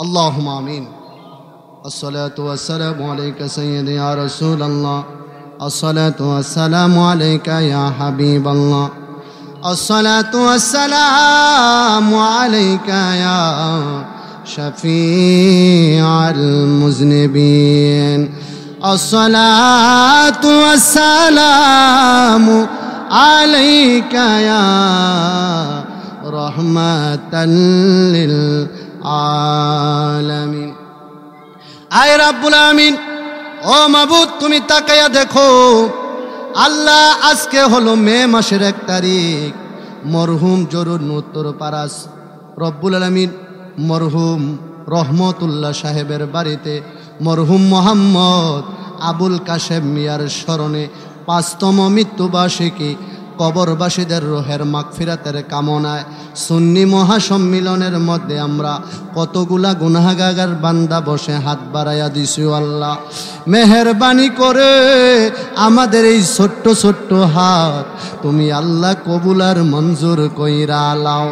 اللهم آمين. الصلاة والسلام عليك سيدي يا رسول الله. الصلاة والسلام عليك يا حبيب الله. الصلاة والسلام عليك يا شفيع المذنبين. الصلاة والسلام عليك يا رحمة للعالمين. আয় রাব্বুল আমিন, ও মাবুদ তুমি তাকায়া দেখো, আল্লাহ আজকে হলো মে মাসের 1 তারিখ, মরহুম জরুর উত্তর পারাস রব্বুল আলামিন মরহুম রহমতুল্লাহ সাহেবের বাড়িতে মরহুম মোহাম্মদ আবুল কাশেম মিয়ার স্মরণে 5তম মৃত্যুবার্ষিকী কবরবাসীদের রোহের মাগফিরাতের কামনায় সুন্নি মহাসম্মিলনের মধ্যে আমরা কতগুলা গুনাহগার বান্দা বসে হাত বাড়াইয়া দিছি। আল্লাহ মেহেরবানি করে আমাদের এই ছোট্ট ছোট্ট হাত তুমি আল্লাহ কবুলার মঞ্জুর কইরা লাও।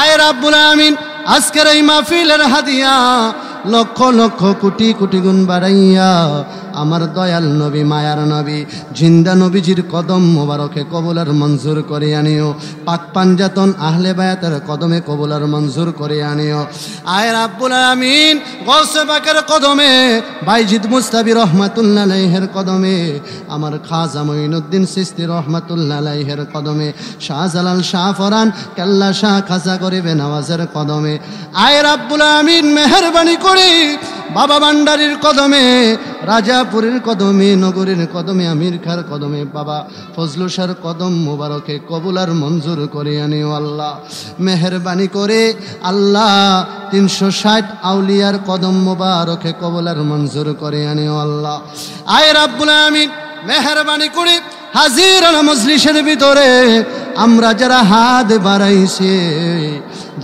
আয় রাব্বুল আমিন, আজকের এই মাহফিলের হাদিয়া লক্ষ লক্ষ কোটি কোটি গুণ বাড়াইয়া আমার দয়াল নবী মায়ার নবী জিন্দা নবীজির কদম মোবারকে কবুলার মঞ্জুর করে আনিও। পাক পাঞ্জাতন আহলে বায়াতের কদমে কবুলার মঞ্জুর করে আনিও। আয় রাব্বুল আমিন, গৌসে পাকের কদমে, বাইজিদ মুস্তাবি রহমাতুল্লাহ আলাইহির কদমে, আমার খাজা মঈনুদ্দিন চিশতি রহমাতুল্লাহ আলাইহির কদমে, শাহজালাল শাহ ফরান কেল্লা শাহ খাজা গরিবে নওয়াজের কদমে, আয় রাব্বুল আমিন মেহেরবানি করে বাবা ভান্ডারীর কদমে, রাজাপুরের কদমে, নগরীর কদমে, আমির খার কদমে, বাবা ফজলু শাহর কদম মুবারকে কবুলার মঞ্জুর করে আনিও। আল্লাহ মেহেরবানি করে আল্লাহ 360 আউলিয়ার কদম মুবারকে কবুলার মঞ্জুর করে আনিও। আল্লাহ আয় রাব্বুল আমিন মেহেরবানি করে হাজির মজলিসের ভিতরে আমরা যারা হাত বাড়াইছে,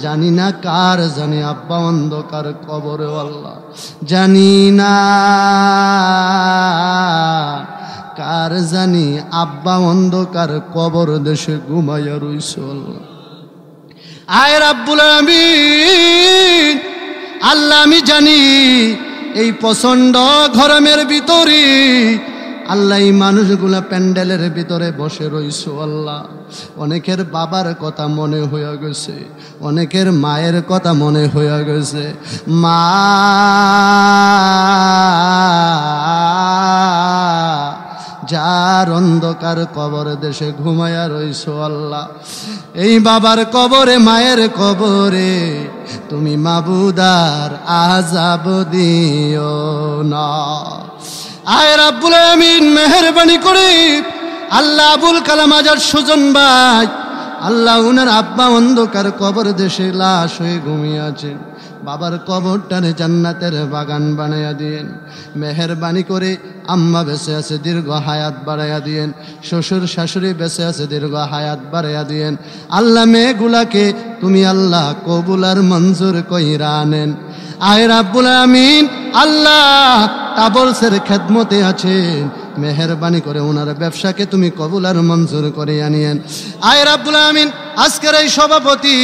জানি না কার জানি আব্বা অন্ধকার কবরে, আল্লাহ জানি না কার জানি আব্বা অন্ধকার কবর দেশে ঘুমাইয়া রইছে। আয় রাব্বুল আমিন, আল্লাহ আমি জানি এই প্রচন্ড গরমের ভিতরে আল্লাহ এই মানুষগুলা প্যান্ডেলের ভিতরে বসে রইছো। আল্লাহ অনেকের বাবার কথা মনে হয়ে গেছে, অনেকের মায়ের কথা মনে হয়ে গেছে। মা যার অন্ধকার কবর দেশে ঘুমায়া রইছো, আল্লাহ এই বাবার কবরে মায়ের কবরে তুমি মাবুদার আযাব দিও না। আয় রাব্বুল আমিন মেহেরবানি করে আল্লাহ আবুল কালাম আজাদ সুজন ভাই, আল্লাহ উনার আব্বা অন্ধকার কবর দেশে লাশ হয়ে ঘুমিয়ে আছেন, বাবার কবরটারে জান্নাতের বাগান বানাইয়া দিয়েন। মেহেরবানি করে আম্মা বেঁচে আছে, দীর্ঘ হায়াত বাড়াইয়া দিয়েন। শ্বশুর শাশুড়ি বেঁচে আছে, দীর্ঘ হায়াত বাড়াইয়া দিয়েন। আল্লাহ মেয়েগুলাকে তুমি আল্লাহ কবুলার মঞ্জুর কইরা আনেন। আয় রাব্বুল আমিন, আল্লাহ তাবলসের খেদমতে আছেন, মেহেরবানি করে ওনার ব্যবসাকে তুমি কবুলার মঞ্জুর করে আনিয়েন। আয় রাব্বুল আমিন, আজকের এই সভাপতি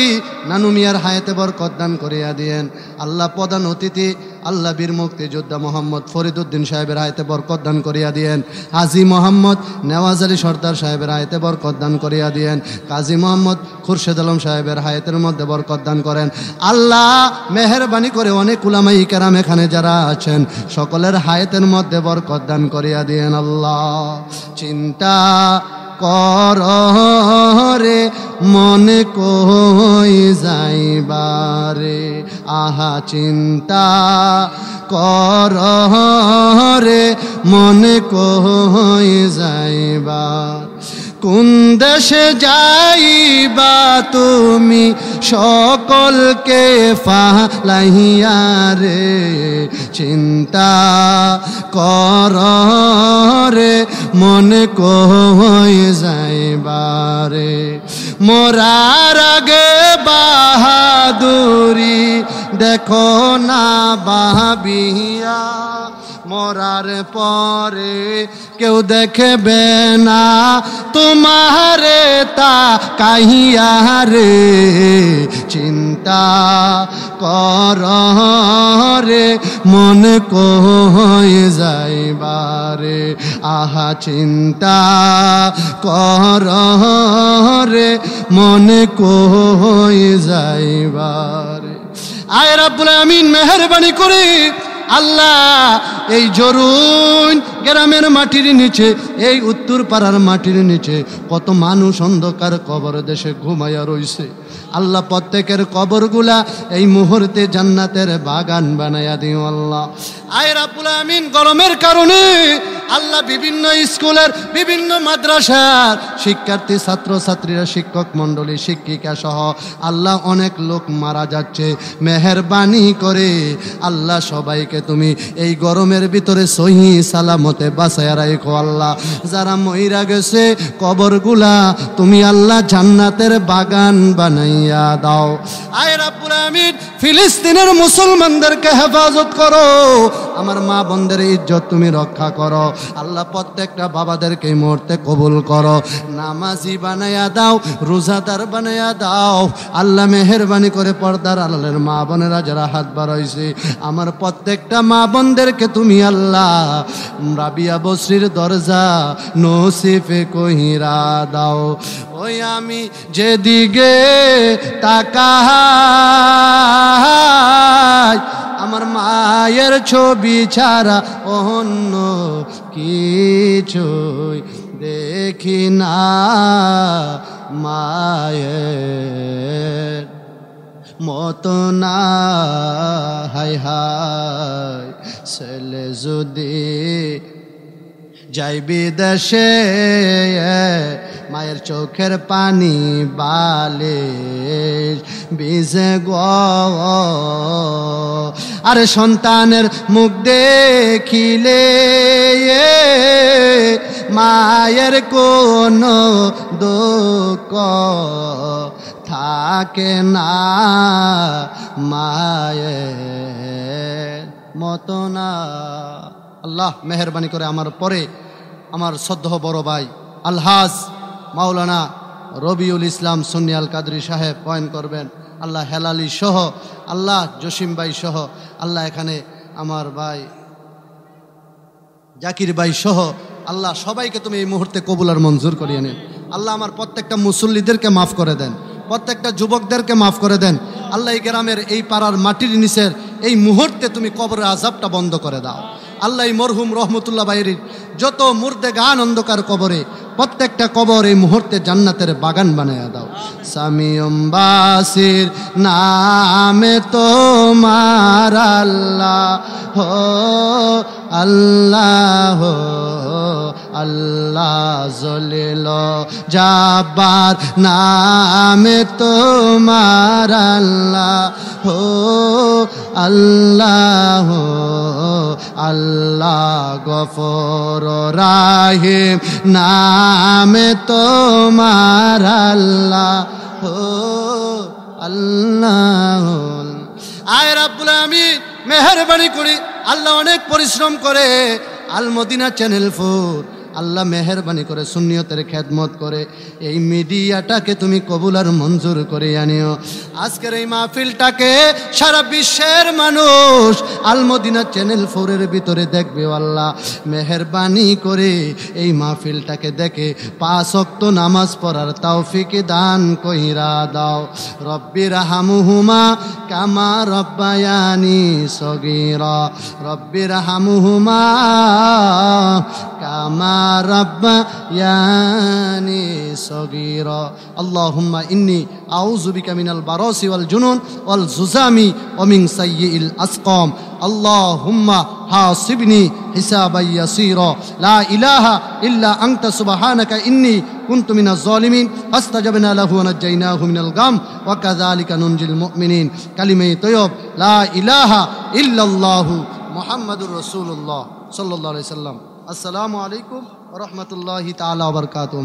নানু মিয়ার হায়াতে বরকত দান করিয়া দিয়েন। আল্লাহ প্রধান অতিথি আল্লাহ বীর মুক্তিযোদ্ধা মোহাম্মদ ফরিদউদ্দিন সাহেবের হায়াতে বরকত দান করিয়া দিয়েন। হাজী মোহাম্মদ নেওয়াজ আলী সর্দার সাহেবের হায়াতে বরকত দান করিয়া দিয়েন। কাজী মোহাম্মদ খুরশেদ আলম সাহেবের হায়াতের মধ্যে বরকত দান করেন। আল্লাহ মেহেরবানি করে অনেক উলামায়ে কেরাম এখানে যারা আছেন সকলের হায়াতের মধ্যে বরকত দান করিয়া দিয়েন। আল্লাহ চিন্তা কররে মনে কই যাইবারে, আহা চিন্তা কররে মনে কই যাইবা, কোন দেশে যাইবা তুমি সকলকে ফালাইয়া রে, চিন্তা কররে মনে কই যাইবারে, মোরার আগে বাহাদুরি দেখো না ভাবিয়া, মরার পরে কেউ দেখবে না তোমারে তা কাহিয়া রে চিন্তা কর রে মন কয়ে যাইবারে আহা চিন্তা কর রে মন কয়ে যাইবারে আয় রাব্বুল আমিন মেহেরবানি করে আল্লাহ এই জরুন গ্রামের মাটির নিচে এই উত্তর পাড়ার মাটির নিচে কত মানুষ অন্ধকার কবর দেশে ঘুমাইয়া রইছে আল্লাহ প্রত্যেকের কবরগুলা এই মুহূর্তে জান্নাতের বাগান বানাইয়া দিও আল্লাহ আয় রাব্বুল আমিন গরমের কারণে আল্লাহ বিভিন্ন স্কুলের বিভিন্ন মাদ্রাসার শিক্ষার্থী ছাত্র ছাত্রীরা শিক্ষক মণ্ডলী শিক্ষিকা সহ আল্লাহ অনেক লোক মারা যাচ্ছে মেহেরবানি করে আল্লাহ সবাইকে তুমি এই গরমের ভিতরে সহি সালামতে বাঁচায়া রাখো আল্লাহ যারা মইরা গেছে কবরগুলা তুমি আল্লাহ জান্নাতের বাগান বানাইয়া দাও আয় রাব্বুল আমিন ফিলিস্তিনের মুসলমানদেরকে হেফাজত করো আমার মা বোনদের ইজ্জত তুমি রক্ষা করো আল্লাহ প্রত্যেকটা বাবাদেরকে এই মুহূর্তে কবুল করো নামাজি বানাইয়া দাও রোজাদার বানাইয়া দাও আল্লাহ মেহেরবানি করে পর্দার আড়ালের মা বোনেরা যারা হাত বাড়াইছে আমার প্রত্যেকটা মা বোনদেরকে তুমি আল্লাহ রাবিয়া বসরির দরজা নসিবে কহিরা দাও ওই আমি যেদিকে তাকাই আমার মায়ের ছবি ছাড়া অন্য কিছুই দেখি না মায়ের মতো না হায় হায় ছেলে যদি যাই বিদেশে মায়ের চোখের পানি বালে ভিজে গো আরে সন্তানের মুখ দেখিলে মায়ের কোনো দুঃখ থাকে না মায়ের মতো না আল্লাহ মেহেরবানি করে আমার পরে আমার শ্রদ্ধেয় বড় ভাই আলহাজ মাওলানা রবিউল ইসলাম সুন্নি আল কাদরি সাহেব বয়ান করবেন আল্লাহ হেলালি সহ আল্লাহ জসিম ভাই সহ আল্লাহ এখানে আমার ভাই জাকির ভাই সহ আল্লাহ সবাইকে তুমি এই মুহূর্তে কবুল আর মঞ্জুর করিয়ে নেন আল্লাহ আমার প্রত্যেকটা মুসল্লিদেরকে মাফ করে দেন প্রত্যেকটা যুবকদেরকে মাফ করে দেন আল্লাহ এই গ্রামের এই পাড়ার মাটির নিচের এই মুহূর্তে তুমি কবরের আযাবটা বন্ধ করে দাও আল্লাহ এই মরহুম রহমতুল্লাহ বাইরির যত মুর্দে গান অন্ধকার কবরে প্রত্যেকটা কবর এই মুহূর্তে জান্নাতের বাগান বানায়া দাও সামিয়ম বাসির নামে তোমার আল্লাহ হো আল্লাহ হো আল্লাহ জলিল জাব্বার নামে তোমার আল্লাহ হো আল্লাহ হো আল্লাহ গফর রাহিম নামে তোমার আল্লাহ হো আল্লাহ আয় রাব্বুল আমিন মেহেরবানি করে আল্লাহ অনেক পরিশ্রম করে আল মদিনা চ্যানেল 4 আল্লাহ মেহেরবানি করে সুন্নিয়তের খেদমত করে এই মিডিয়াটাকে তুমি কবুল আর মঞ্জুর করে আনিও আজকের এই মাহফিলটাকে সারা বিশ্বের মানুষ আল মদিনা চ্যানেল 4 এর ভিতরে দেখবে আল্লাহ মেহেরবানি করে এই মাহফিলটাকে দেখে 5 ওয়াক্ত নামাজ পড়ার তৌফিক দান কইরা দাও রব্বির হামহুমা কামা রব্বায়ানি সগীরা রব্বির হামহুমা কামা ربياني صغيرا اللهم إني أعوذ بك من البراس والجنون والززام ومن سيء الأسقام اللهم حاسبني حسابا يسيرا لا إله إلا أنت سبحانك إني كنت من الظالمين فاستجبنا له ونجيناه من الغم وكذلك ننجي المؤمنين كلمة طيب لا إله إلا الله محمد رسول الله صلى الله عليه وسلم আসসালামু আলাইকুম ওয়া রাহমাতুল্লাহি তাআলা ওয়া বারাকাতুহু।